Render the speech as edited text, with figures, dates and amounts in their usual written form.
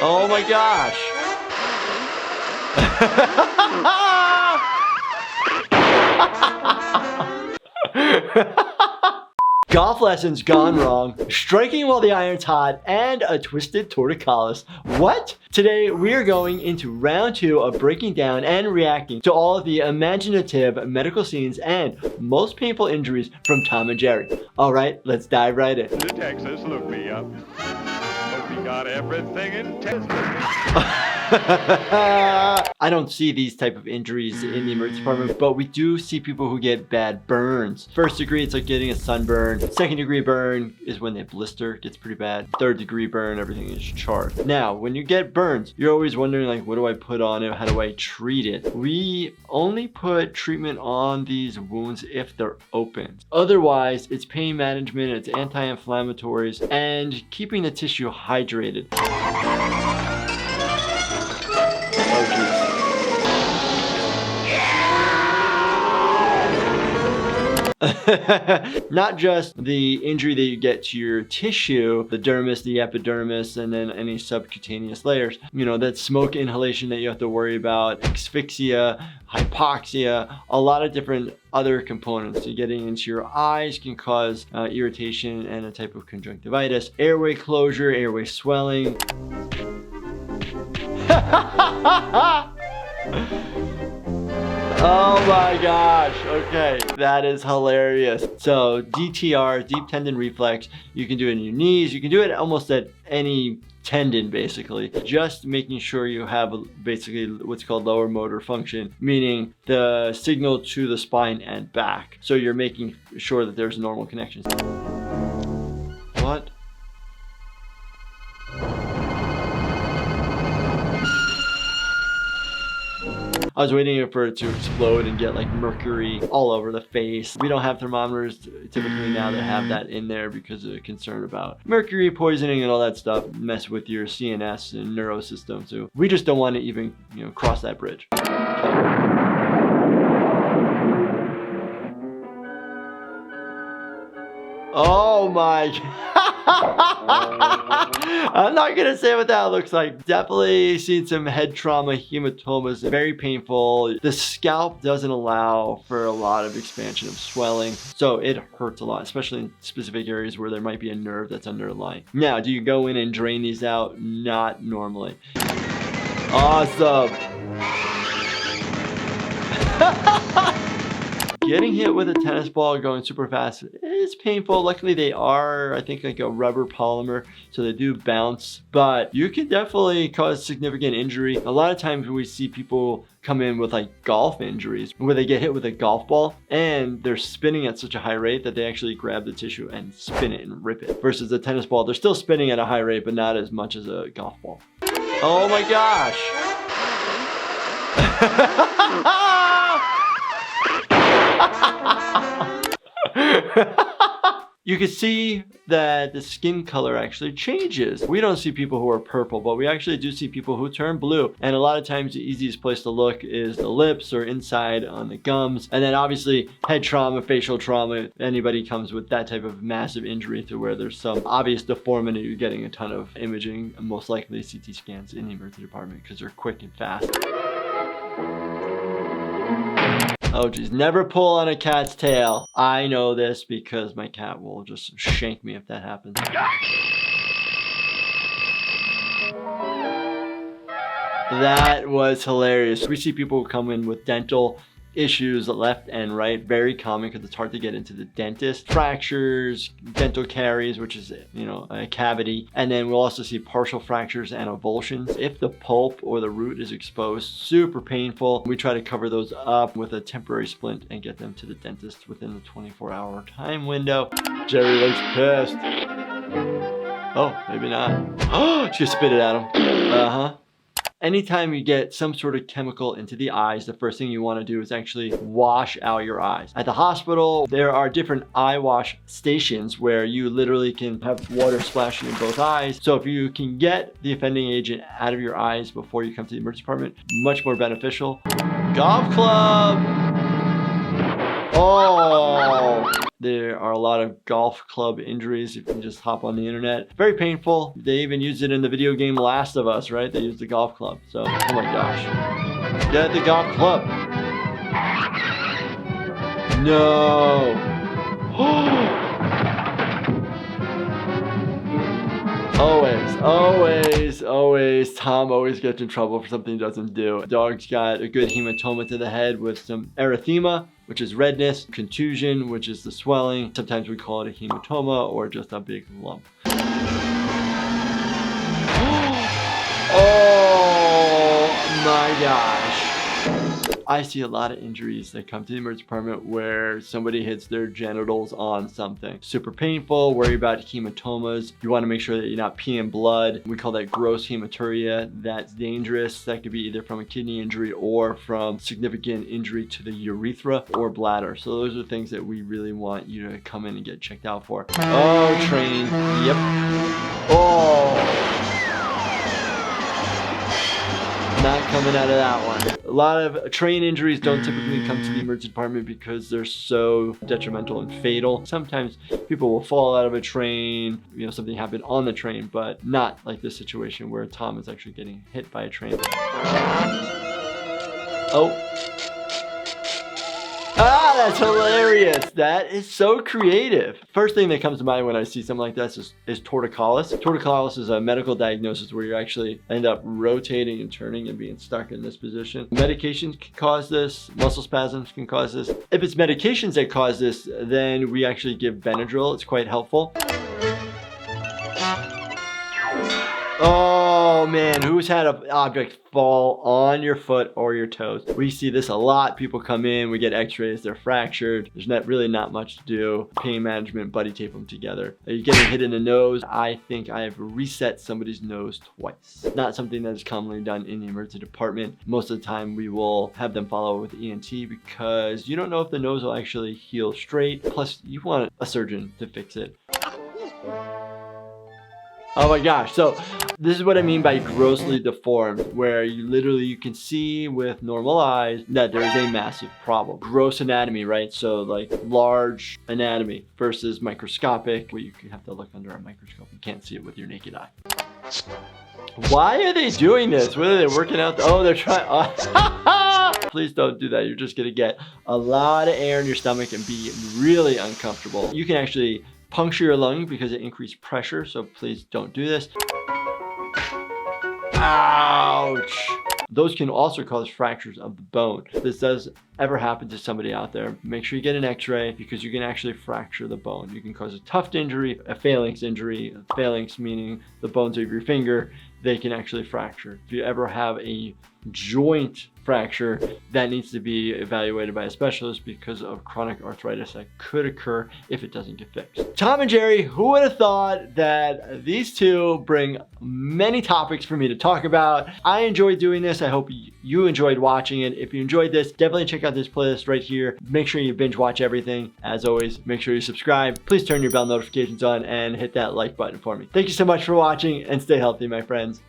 Oh my gosh. Golf lessons gone wrong, striking while the iron's hot, and a twisted torticollis. What? Today we are going into round 2 of breaking down and reacting to all of the imaginative medical scenes and most painful injuries from Tom and Jerry. All right, let's dive right in. To Texas, look me up. Hope you got everything in Texas. I don't see these type of injuries in the emergency department, but we do see people who get bad burns. First degree, it's like getting a sunburn. Second degree burn is when they blister, gets pretty bad. Third degree burn, everything is charred. Now, when you get burns, you're always wondering like, what do I put on it? How do I treat it? We only put treatment on these wounds if they're open. Otherwise, it's pain management, it's anti-inflammatories, and keeping the tissue hydrated. Not just the injury that you get to your tissue, the dermis, the epidermis, and then any subcutaneous layers. You know, that smoke inhalation that you have to worry about, asphyxia, hypoxia, a lot of different other components. So getting into your eyes can cause irritation and a type of conjunctivitis, airway closure, airway swelling. Oh my gosh, okay, that is hilarious. So DTR, deep tendon reflex, you can do it in your knees, you can do it almost at any tendon basically. Just making sure you have basically what's called lower motor function, meaning the signal to the spine and back. So you're making sure that there's normal connections. What? I was waiting for it to explode and get like mercury all over the face. We don't have thermometers typically now that have that in there because of concern about mercury poisoning and all that stuff mess with your CNS and neurosystem. So we just don't want to even, cross that bridge. Oh my I'm not gonna say what that looks like. Definitely seen some head trauma, hematomas, very painful. The scalp doesn't allow for a lot of expansion of swelling, so it hurts a lot, especially in specific areas where there might be a nerve that's underlying. Now, do you go in and drain these out? Not normally. Awesome. Getting hit with a tennis ball going super fast is painful. Luckily they are, I think, like a rubber polymer, so they do bounce, but you can definitely cause significant injury. A lot of times we see people come in with like golf injuries where they get hit with a golf ball and they're spinning at such a high rate that they actually grab the tissue and spin it and rip it. Versus a tennis ball, they're still spinning at a high rate, but not as much as a golf ball. Oh my gosh. You can see that the skin color actually changes. We don't see people who are purple, but we actually do see people who turn blue. And a lot of times the easiest place to look is the lips or inside on the gums. And then obviously head trauma, facial trauma, anybody comes with that type of massive injury to where there's some obvious deformity, you're getting a ton of imaging, most likely CT scans in the emergency department because they're quick and fast. Oh geez, never pull on a cat's tail. I know this because my cat will just shank me if that happens. That was hilarious. We see people come in with dental issues left and right, very common because it's hard to get into the dentist. Fractures, dental caries, which is, a cavity. And then we'll also see partial fractures and avulsions. If the pulp or the root is exposed, super painful. We try to cover those up with a temporary splint and get them to the dentist within the 24-hour time window. Jerry looks pissed. Oh, maybe not. Oh, she spit it at him. Uh-huh. Anytime you get some sort of chemical into the eyes, the first thing you want to do is actually wash out your eyes. At the hospital, there are different eye wash stations where you literally can have water splashing in both eyes. So if you can get the offending agent out of your eyes before you come to the emergency department, much more beneficial. Golf club! Oh! There are a lot of golf club injuries if you just hop on the internet. Very painful. They even used it in the video game Last of Us, right? They used the golf club. So, oh my gosh. Get the golf club. No. Always, Tom always gets in trouble for something he doesn't do. Dog's got a good hematoma to the head with some erythema, which is redness, contusion, which is the swelling. Sometimes we call it a hematoma or just a big lump. Oh my gosh. I see a lot of injuries that come to the emergency department where somebody hits their genitals on something. Super painful, worry about hematomas. You want to make sure that you're not peeing blood. We call that gross hematuria. That's dangerous. That could be either from a kidney injury or from significant injury to the urethra or bladder. So those are things that we really want you to come in and get checked out for. Oh, train. Yep. Oh. Not coming out of that one. A lot of train injuries don't typically come to the emergency department because they're so detrimental and fatal. Sometimes people will fall out of a train, something happened on the train, but not like this situation where Tom is actually getting hit by a train. Oh. Ah, that's hilarious. That is so creative. First thing that comes to mind when I see something like this is torticollis. Torticollis is a medical diagnosis where you actually end up rotating and turning and being stuck in this position. Medications can cause this. Muscle spasms can cause this. If it's medications that cause this, then we actually give Benadryl. It's quite helpful. Oh man, who's had an object fall on your foot or your toes? We see this a lot. People come in, we get x-rays, they're fractured. There's really not much to do. Pain management, buddy tape them together. Are you getting hit in the nose? I think I have reset somebody's nose twice. Not something that is commonly done in the emergency department. Most of the time we will have them follow with ENT because you don't know if the nose will actually heal straight. Plus you want a surgeon to fix it. Oh my gosh, so this is what I mean by grossly deformed, where you can see with normal eyes that there is a massive problem. Gross anatomy, right? So like large anatomy versus microscopic, where you have to look under a microscope. You can't see it with your naked eye. Why are they doing this? What are they working out? Oh, they're trying. Please don't do that. You're just gonna get a lot of air in your stomach and be really uncomfortable. You can actually puncture your lung because it increased pressure, so please don't do this. Ouch! Those can also cause fractures of the bone. If this does ever happen to somebody out there, make sure you get an x-ray because you can actually fracture the bone. You can cause a tuft injury, a phalanx injury, a phalanx meaning the bones of your finger, they can actually fracture. If you ever have a joint fracture, that needs to be evaluated by a specialist because of chronic arthritis that could occur if it doesn't get fixed. Tom and Jerry, who would have thought that these two bring many topics for me to talk about? I enjoyed doing this. I hope you enjoyed watching it. If you enjoyed this, definitely check out this playlist right here. Make sure you binge watch everything. As always, make sure you subscribe. Please turn your bell notifications on and hit that like button for me. Thank you so much for watching and stay healthy, my friends.